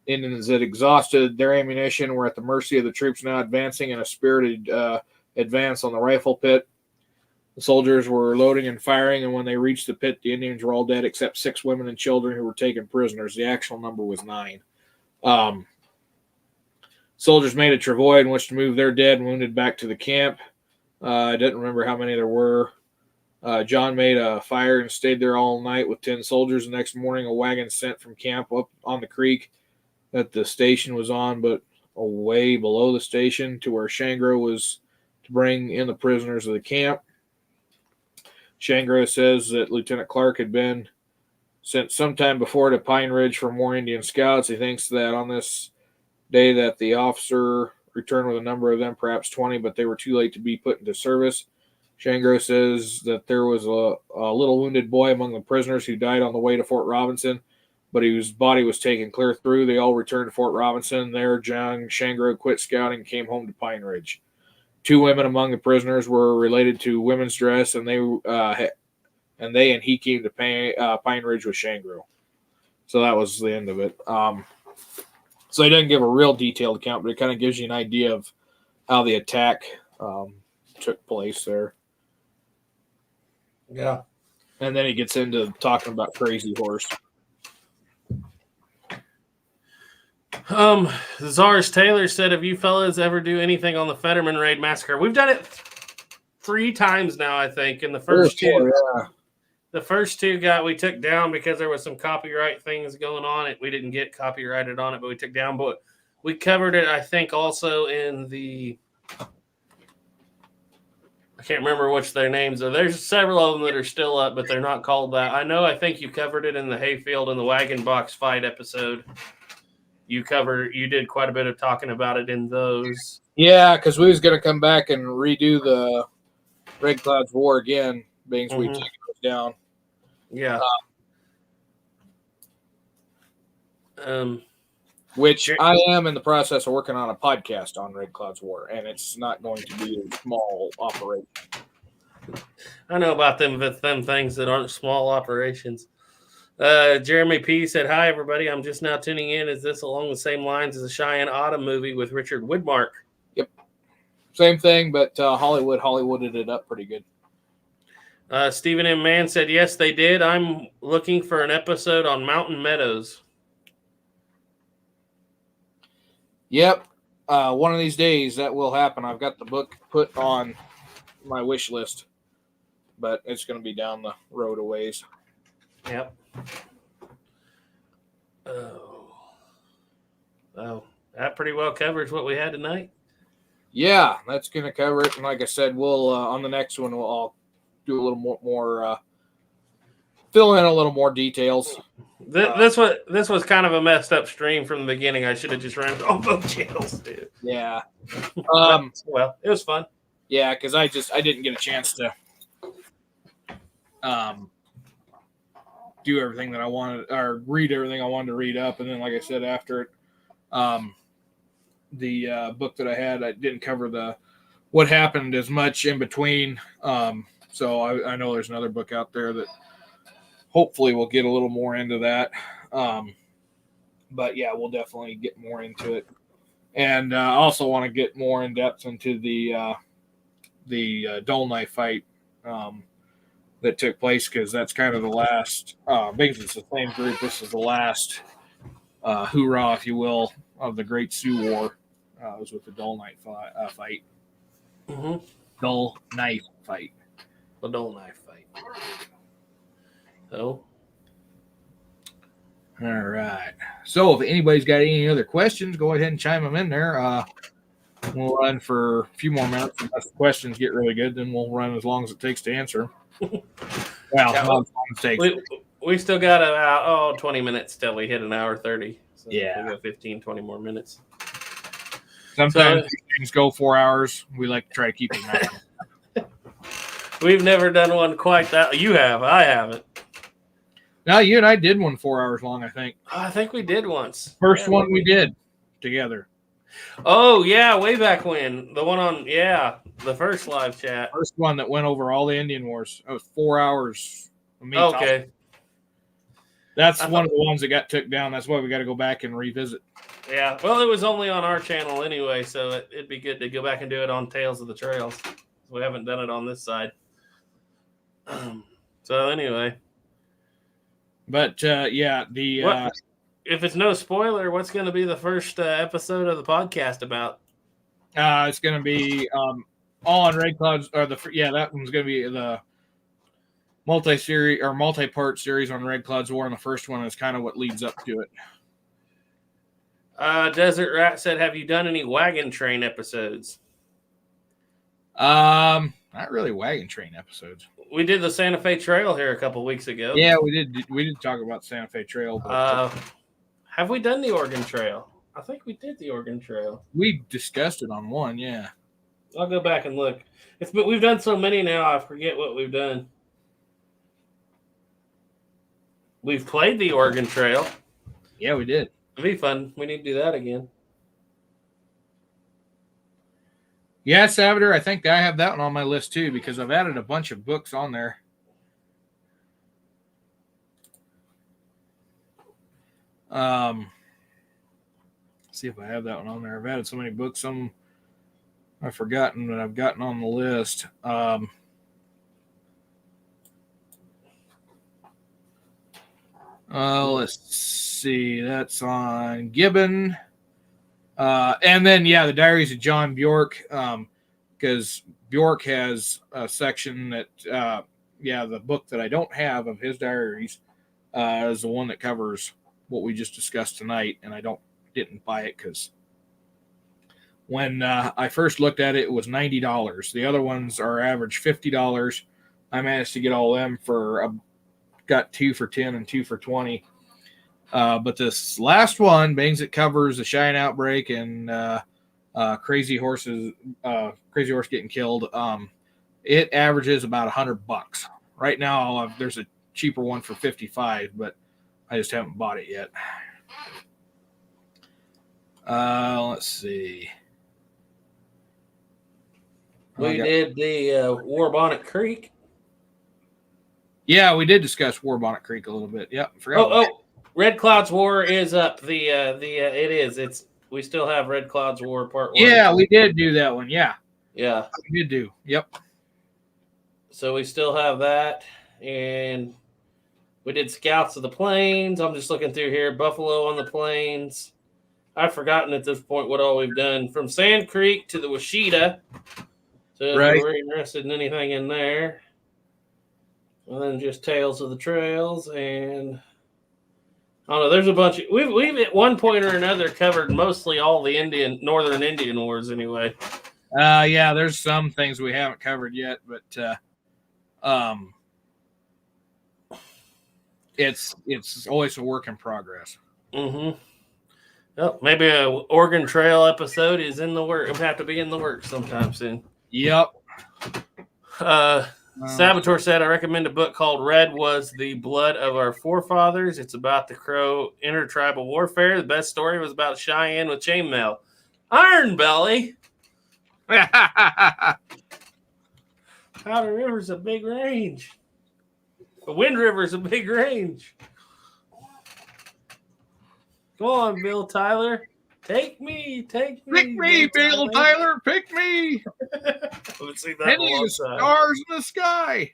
The Indians had exhausted their ammunition, were at the mercy of the troops now advancing in a spirited advance on the rifle pit. The soldiers were loading and firing, and when they reached the pit, the Indians were all dead except 6 women and children who were taken prisoners. The actual number was 9. Soldiers made a travois in which to move their dead and wounded back to the camp. I didn't remember how many there were. John made a fire and stayed there all night with 10 soldiers. The next morning, a wagon sent from camp up on the creek that the station was on, but away below the station to where Shangro was to bring in the prisoners of the camp. Shangro says that Lieutenant Clark had been sent sometime before to Pine Ridge for more Indian scouts. He thinks that on this day that the officer returned with a number of them, perhaps 20, but they were too late to be put into service. Shangro says that there was a little wounded boy among the prisoners who died on the way to Fort Robinson, but whose body was taken clear through. They all returned to Fort Robinson. There, John Shangro quit scouting and came home to Pine Ridge. 2 women among the prisoners were related to Women's Dress, and they and he came to Pine Ridge with Shangro. So that was the end of it. So he doesn't give a real detailed account, but it kind of gives you an idea of how the attack took place there. Yeah. And then he gets into talking about Crazy Horse. Czars Taylor said, have you fellas ever do anything on the Fetterman Raid Massacre? We've done it 3 times now, I think. And the first 2, yeah. The first 2 we took down because there was some copyright things going on. We didn't get copyrighted on it, but we took down. But we covered it, I think, also in the, I can't remember which their names are. There's several of them that are still up, but they're not called that. I think you covered it in the hayfield and the wagon box fight episode. you did quite a bit of talking about it in those. Yeah, because we was going to come back and redo the Red Cloud's War again, being we've taken those down. Yeah. Which I am in the process of working on a podcast on Red Cloud's War, and it's not going to be a small operation. I know about them things that aren't small operations. Jeremy P. said, "Hi, everybody. I'm just now tuning in. Is this along the same lines as the Cheyenne Autumn movie with Richard Widmark?" Yep. Same thing, but Hollywooded it up pretty good. Stephen M. Mann said, "Yes, they did. I'm looking for an episode on Mountain Meadows." Yep. One of these days that will happen. I've got the book put on my wish list, but it's going to be down the road a ways. Yep. Oh, that pretty well covers what we had tonight. Yeah, that's going to cover it. And like I said, we'll on the next one I'll do a little more fill in a little more details. This was kind of a messed up stream from the beginning. I should have just ran it on both channels, dude. Yeah. Well, it was fun. Yeah, because I didn't get a chance to do everything that I wanted or read everything I wanted to read up, and then like I said, after it, the book that I had, I didn't cover what happened as much in between. So I know there's another book out there that hopefully we'll get a little more into that. But yeah, we'll definitely get more into it. And I also want to get more in depth into the dull knife fight that took place, because that's kind of the last, because it's the same group. This is the last hoorah, if you will, of the Great Sioux War. It was with the dull knife fight. Mm-hmm. Dull knife fight. The dull knife fight. So, all right. So, if anybody's got any other questions, go ahead and chime them in there. We'll run for a few more minutes. Unless the questions get really good, then we'll run as long as it takes to answer. Well, not as long as it takes. We still got about 20 minutes till we hit an hour 30. So yeah. We got 15, 20 more minutes. Sometimes things go 4 hours. We like to try to keep it nice. We've never done one quite that. You have. I haven't. No, you and I did one 4 hours long, I think. I think we did once. First one we did together. Oh, yeah, way back when. The one on, the first live chat. First one that went over all the Indian Wars. That was 4 hours of me talking. Okay. That's one of the ones that got took down. That's why we got to go back and revisit. Yeah. Well, it was only on our channel anyway, so it'd be good to go back and do it on Tales of the Trails. We haven't done it on this side. So anyway. But, if it's no spoiler, what's going to be the first episode of the podcast about? It's going to be all on Red Clouds, or that one's going to be the multi-series or multi-part series on Red Cloud's War, and the first one is kind of what leads up to it. Desert Rat said, "Have you done any wagon train episodes?" Not really wagon train episodes. We did the Santa Fe Trail here a couple weeks ago. Yeah, we did. We did talk about Santa Fe Trail. But, have we done the Oregon Trail? I think we did the Oregon Trail. We discussed it on one. Yeah, I'll go back and look. But we've done so many now, I forget what we've done. We've played the Oregon Trail. Yeah, we did. It'd be fun. We need to do that again. Yeah, Salvador, I think I have that one on my list too, because I've added a bunch of books on there. See if I have that one on there. I've added so many books, some I've forgotten that I've gotten on the list. Let's see. That's on Gibbon. And then, the Diaries of John Bjork, because Bjork has a section that, the book that I don't have of his diaries is the one that covers what we just discussed tonight, and I didn't buy it because when I first looked at it, it was $90. The other ones are average $50. I managed to get all of them got 2 for $10 and 2 for $20. But this last one, being it covers the Cheyenne outbreak and crazy horse getting killed, it averages about $100. Right now, there's a cheaper one for $55, but I just haven't bought it yet. Let's see. We did the Warbonnet Creek. Yeah, we did discuss Warbonnet Creek a little bit. Yep. Red Cloud's War is up. It is. We still have Red Cloud's War Part 1. Yeah, we did do that one. Yeah. Yeah. We did do. Yep. So we still have that. And we did Scouts of the Plains. I'm just looking through here. Buffalo on the Plains. I've forgotten at this point what all we've done. From Sand Creek to the Washita. So if we're interested in anything in there. And then just Tales of the Trails. And I don't know. There's a bunch of... We've at one point or another covered mostly all the Northern Indian Wars anyway. Yeah, there's some things we haven't covered yet, but it's always a work in progress. Mm-hmm. Well, maybe a Oregon Trail episode is in the work. It'll have to be in the works sometime soon. Yep. Saboteur said, I recommend a book called Red Was the Blood of Our Forefathers. It's about the Crow intertribal warfare. The best story was about Cheyenne with chainmail. Iron Belly. Powder River's a big range. The Wind River's a big range. Go on, Bill Tyler. Take me. Pick me, Bill Tyler. Pick me. Let's see that Any stars in the sky.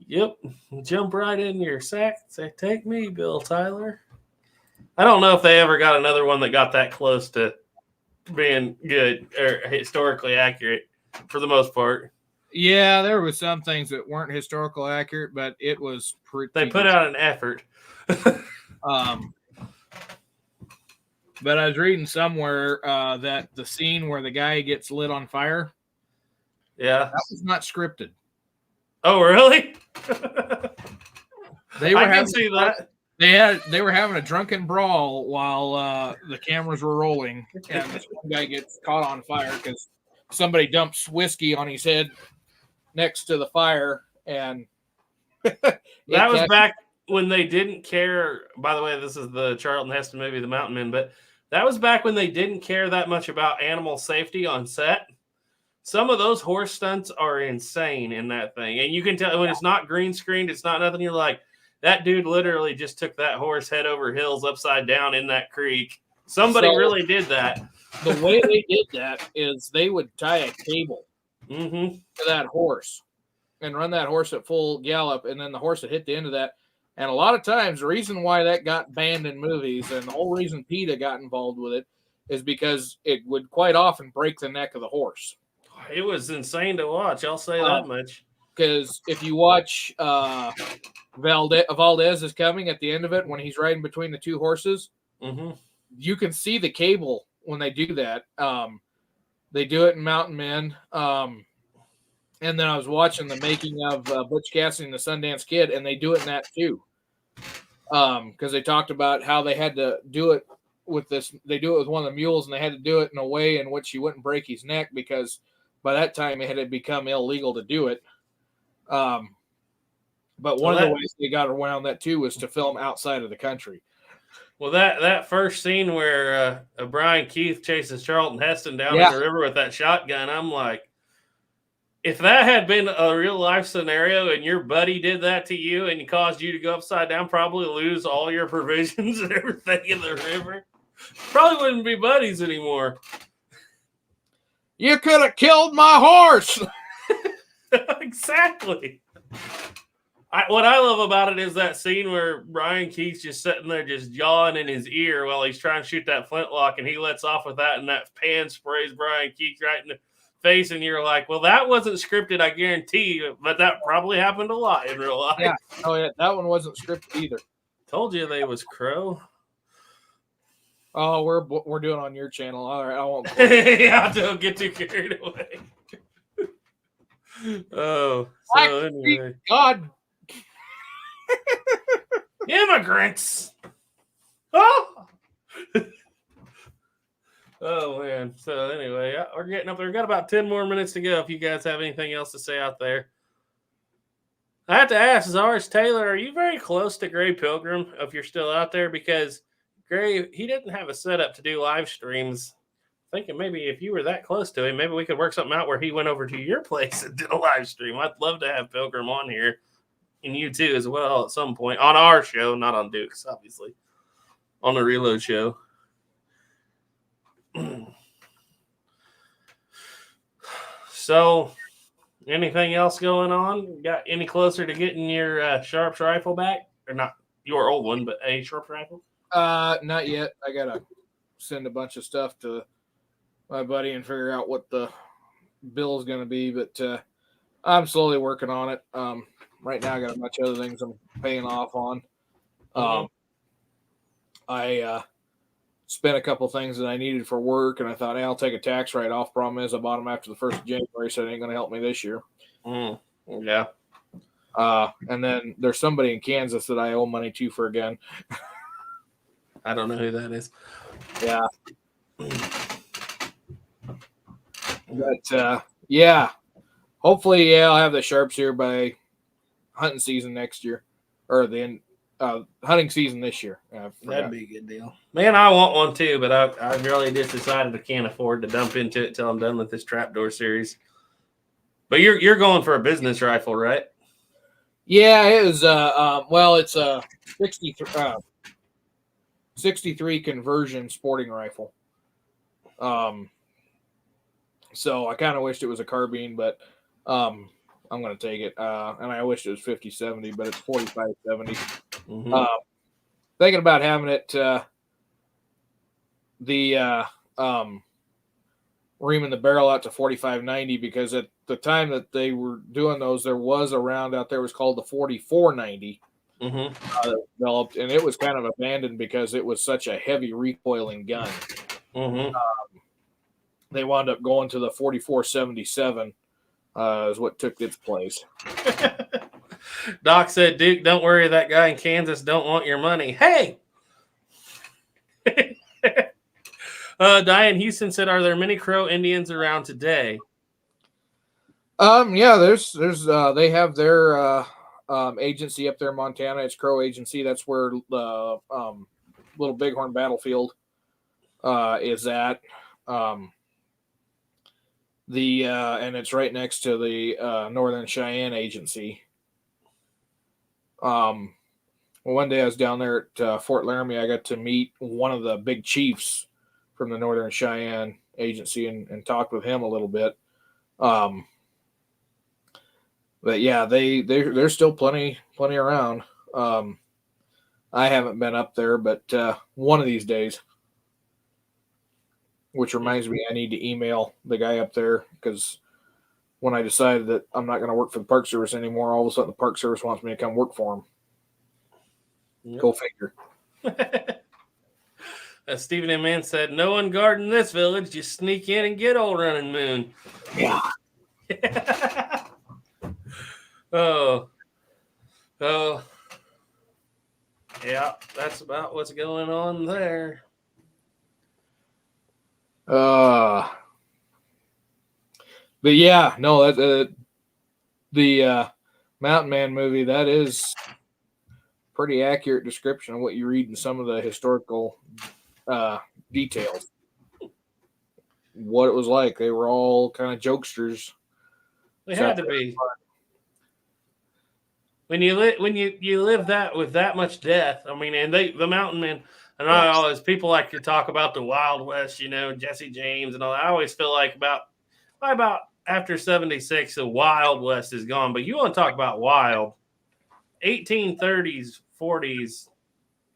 Yep. Jump right in your sack. Say, take me, Bill Tyler. I don't know if they ever got another one that got that close to being good or historically accurate for the most part. Yeah, there was some things that weren't historical accurate, but it was pretty. They put out an effort. But I was reading somewhere that the scene where the guy gets lit on fire, yeah, that was not scripted. Oh, really? They were I can see that. They were having a drunken brawl while the cameras were rolling, and this one guy gets caught on fire because somebody dumps whiskey on his head next to the fire, and that was back when they didn't care. By the way, this is the Charlton Heston movie, The Mountain Men, but that was back when they didn't care that much about animal safety on set. Some of those horse stunts are insane in that thing, and you can tell when it's not green screened, it's not nothing. You're like, that dude literally just took that horse head over heels upside down in that creek. Somebody really did that. The way they did that is they would tie a cable to that horse and run that horse at full gallop, and then the horse would hit the end of that. And a lot of times, the reason why that got banned in movies and the whole reason PETA got involved with it is because it would quite often break the neck of the horse. It was insane to watch. I'll say that much. Because if you watch Valdez is coming at the end of it when he's riding between the two horses, you can see the cable when they do that. They do it in Mountain Men. And then I was watching the making of Butch Cassidy and the Sundance Kid, and they do it in that too. Because they talked about how they had to do it with this. They do it with one of the mules, and they had to do it in a way in which he wouldn't break his neck because by that time it had become illegal to do it. But one of the ways they got around that too was to film outside of the country. Well, that first scene where Brian Keith chases Charlton Heston down in the river with that shotgun, I'm like, if that had been a real life scenario and your buddy did that to you and caused you to go upside down, probably lose all your provisions and everything in the river, probably wouldn't be buddies anymore. You could have killed my horse. Exactly. What I love about it is that scene where Brian Keith's just sitting there just yawing in his ear while he's trying to shoot that flintlock, and he lets off with that, and that pan sprays Brian Keith right in the face, and you're like, well, that wasn't scripted, I guarantee you, but that probably happened a lot in real life. Yeah. Oh, yeah. That one wasn't scripted either. Told you they was Crow. Oh, we're doing on your channel. All right, I won't. Yeah, don't get too carried away. Oh, so anyway. God. Immigrants. Oh! Oh, man. So, anyway, we're getting up there. We've got about 10 more minutes to go if you guys have anything else to say out there. I have to ask, Zaris Taylor, are you very close to Gray Pilgrim if you're still out there? Because Gray, he didn't have a setup to do live streams. Thinking maybe if you were that close to him, maybe we could work something out where he went over to your place and did a live stream. I'd love to have Pilgrim on here, and you too as well at some point on our show, not on Duke's, obviously, on the Reload show. So, anything else going on? Got any closer to getting your Sharps rifle back? Or not your old one, but a Sharps rifle? Not yet. I gotta send a bunch of stuff to my buddy and figure out what the bill is gonna be, but I'm slowly working on it. Right now I got a bunch of other things I'm paying off on. I spent a couple things that I needed for work, and I thought, hey, I'll take a tax write-off. Problem is, I bought them after the 1st of January, so it ain't going to help me this year. Yeah. And then there's somebody in Kansas that I owe money to for again. I don't know who that is. Yeah. But, yeah. Hopefully, yeah, I'll have the Sharps here by hunting season next year. Or the end. Hunting season this year. That'd be a good deal. Man, I want one too, but I really just decided I can't afford to dump into it till I'm done with this trapdoor series. But you're going for a business rifle, right? Yeah, it was well, it's a 63 conversion sporting rifle. So I kind of wished it was a carbine, but I'm going to take it. And I wish it was 50-70, but it's 45-70. Thinking about having it reaming the barrel out to 45-90, because at the time that they were doing those, there was a round out there was called the 44-90 developed, and it was kind of abandoned because it was such a heavy recoiling gun. They wound up going to the 44-77 is what took its place. Doc said, Duke, don't worry, that guy in Kansas don't want your money. Hey! Diane Houston said, are there many Crow Indians around today? Yeah, there's they have their agency up there in Montana. It's Crow Agency. That's where the Little Bighorn Battlefield is at. And it's right next to the Northern Cheyenne Agency. One day I was down there at Fort Laramie. I got to meet one of the big chiefs from the Northern Cheyenne Agency and talked with him a little bit. But yeah, there's still plenty around. I haven't been up there, but one of these days. Which reminds me, I need to email the guy up there, because when I decided that I'm not going to work for the Park Service anymore, all of a sudden the Park Service wants me to come work for them. Yep. Go figure. Stephen M. Mann said, no one guarding this village. Just sneak in and get old Running Moon. Yeah. Oh. Yeah, that's about what's going on there. But yeah, no, the Mountain Man movie, that is pretty accurate description of what you read in some of the historical details. What it was like. They were all kind of jokesters. They had to be. When you live that with that much death, I mean, and the Mountain Men, and I always, people like to talk about the Wild West, Jesse James and all that. I always feel like about after 76, the Wild West is gone. But you want to talk about wild, 1830s, 40s,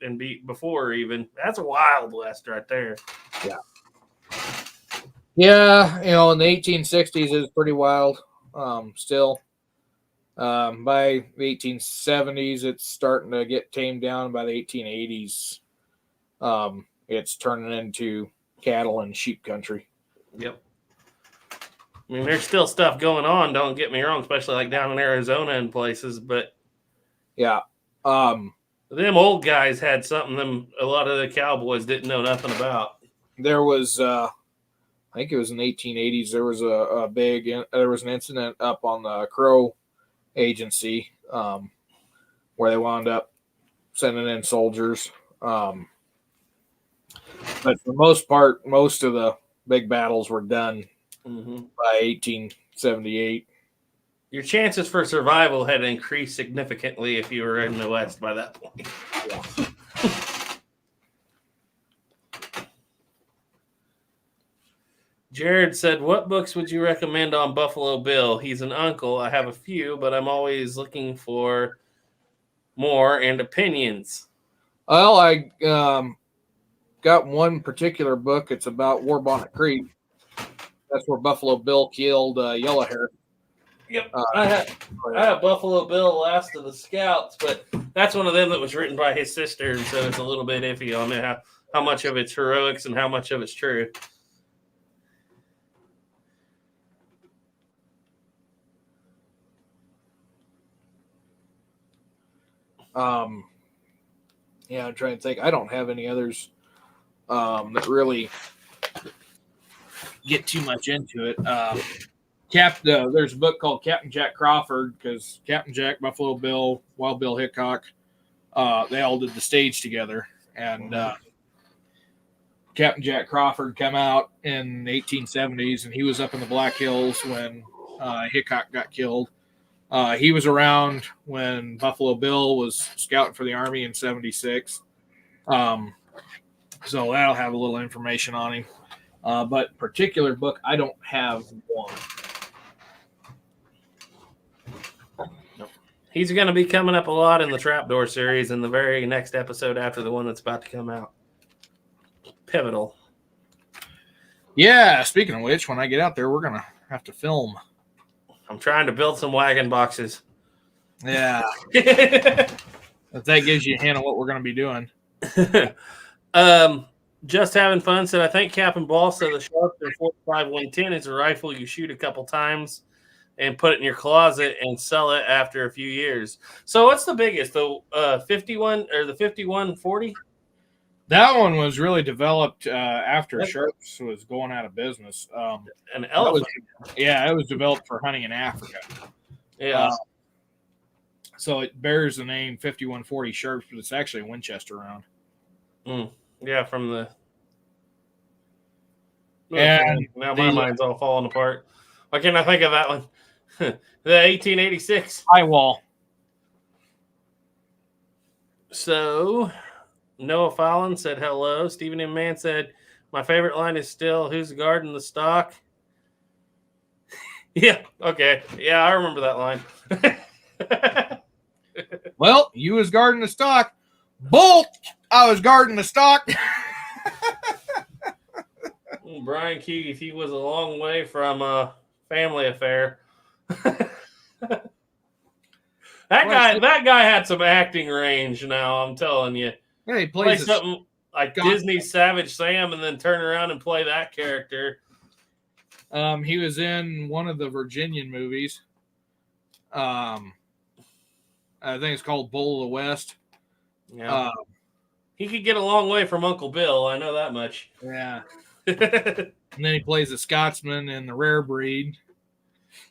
and before even, that's a Wild West right there. Yeah. Yeah, in the 1860s, it was pretty wild still. By the 1870s, it's starting to get tamed down. By the 1880s, it's turning into cattle and sheep country. Yep. I mean, there's still stuff going on, don't get me wrong, especially like down in Arizona and places, but yeah. Them old guys had something a lot of the cowboys didn't know nothing about. There was, I think it was in the 1880s. There was there was an incident up on the Crow Agency where they wound up sending in soldiers. But for the most part, most of the big battles were done by 1878. Your chances for survival had increased significantly if you were in the West by that point. Yeah. Jared said, what books would you recommend on Buffalo Bill? He's an uncle. I have a few, but I'm always looking for more and opinions. Well, I got one particular book. It's about War Bonnet Creek. That's where Buffalo Bill killed Yellow Hair. Yep. I have Buffalo Bill, Last of the Scouts, but that's one of them that was written by his sister, and so it's a little bit iffy on how much of it's heroics and how much of it's true. Yeah, I'm trying to think. I don't have any others that really get too much into it. There's a book called Captain Jack Crawford, because Captain Jack, Buffalo Bill, Wild Bill Hickok, they all did the stage together. And Captain Jack Crawford came out in the 1870s, and he was up in the Black Hills when Hickok got killed. He was around when Buffalo Bill was scouting for the Army in 76. So that'll have a little information on him. But particular book, I don't have one. He's going to be coming up a lot in the Trapdoor series in the very next episode after the one that's about to come out. Pivotal. Yeah, speaking of which, when I get out there, we're going to have to film. I'm trying to build some wagon boxes. Yeah. If that gives you a hint of what we're going to be doing. Just having fun said, I think Captain Ball said the Sharpton 45-110 is a rifle you shoot a couple times and put it in your closet and sell it after a few years. So what's the biggest, the 51 or the 51-40? That one was really developed after Sharps was going out of business. An elephant. It was developed for hunting in Africa. Yeah. So it bears the name 5140 Sharps, but it's actually a Winchester round. Yeah, from the... And now my mind's all falling apart. Why can't I think of that one? The 1886. High wall. So, Noah Fallon said hello. Stephen M. Mann said, my favorite line is still, who's guarding the stock? Yeah, okay. Yeah, I remember that line. Well, you was guarding the stock. Bolt! I was guarding the stock. Brian Keith, he was a long way from a Family Affair. That guy had some acting range now, I'm telling you. Yeah, he Play plays something like Disney's Savage Sam and then turn around and play that character. He was in one of the Virginian movies. I think it's called Bull of the West. Yeah. He could get a long way from Uncle Bill. I know that much. Yeah. And then he plays a Scotsman in The Rare Breed.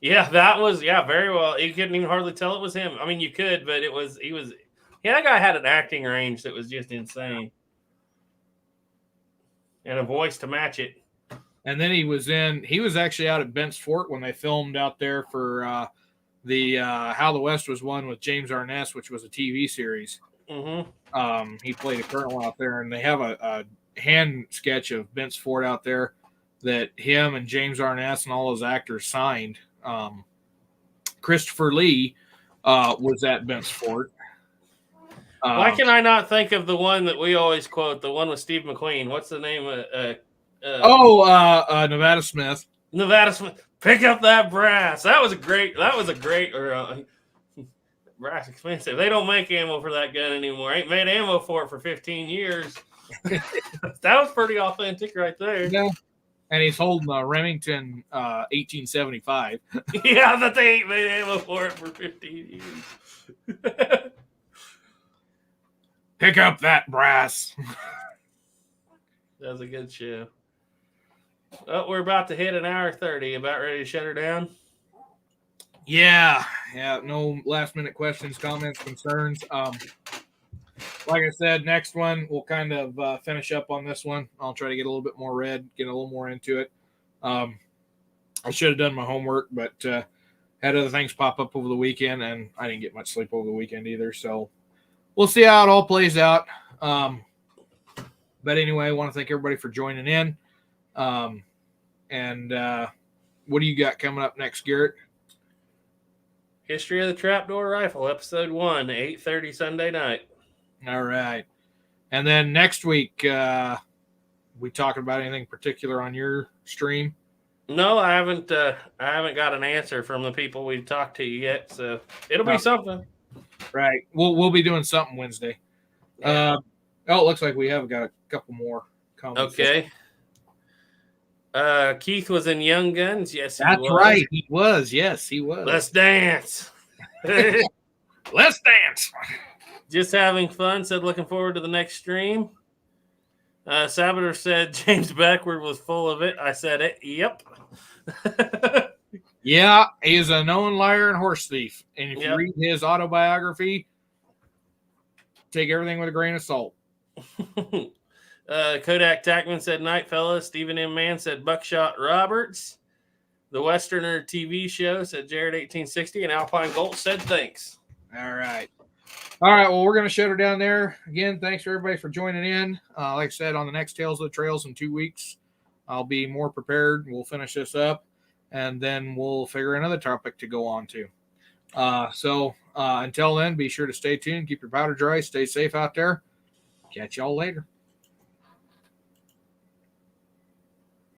Yeah, that was very well. You couldn't even hardly tell it was him. I mean, you could, but that guy had an acting range that was just insane. And a voice to match it. And then he was actually out at Bent's Fort when they filmed out there for the How the West Was Won with James Arness, which was a TV series. Mm-hmm. He played a colonel out there, and they have a hand sketch of Bent's Fort out there that him and James Arness and all those actors signed. Christopher Lee was at Bent's Fort. Why can I not think of the one that we always quote, the one with Steve McQueen? What's the name of Nevada Smith. Nevada Smith. Pick up that brass. That was a great brass expensive. They don't make ammo for that gun anymore. Ain't made ammo for it for 15 years. That was pretty authentic right there. Yeah. And he's holding a Remington 1875. Yeah, that they ain't made ammo for it for 15 years. Pick up that brass. That was a good show. Oh, we're about to hit an hour 30. About ready to shut her down? Yeah. No last minute questions, comments, concerns. Like I said, next one we'll kind of finish up on this one. I'll try to get a little bit more read, get a little more into it. I should have done my homework, but had other things pop up over the weekend, and I didn't get much sleep over the weekend either. So we'll see how it all plays out. But anyway, I want to thank everybody for joining in. And what do you got coming up next, Garrett? History of the Trapdoor Rifle, Episode 1, 8:30 Sunday night. All right. And then next week, we talking about anything particular on your stream? No, I haven't got an answer from the people we've talked to yet, so it'll be something. Right. We'll be doing something Wednesday. Yeah. It looks like we have got a couple more comments. Okay. Keith was in Young Guns. Yes, That's was. right. He was. Yes, he was. Let's dance. Let's dance. Just having fun. Said looking forward to the next stream. Sabater said James Backward was full of it. I said it. Yep. Yeah, he is a known liar and horse thief. And if you Yep. read his autobiography, take everything with a grain of salt. Kodak Tackman said night, fellas. Stephen M. Mann said Buckshot Roberts. The Westerner TV show said Jared 1860. And Alpine Gold said thanks. All right. Well, we're going to shut her down there. Again, thanks for everybody for joining in. Like I said, on the next Tales of the Trails in 2 weeks, I'll be more prepared. We'll finish this up, and then we'll figure another topic to go on to. So until then, be sure to stay tuned. Keep your powder dry. Stay safe out there. Catch y'all later.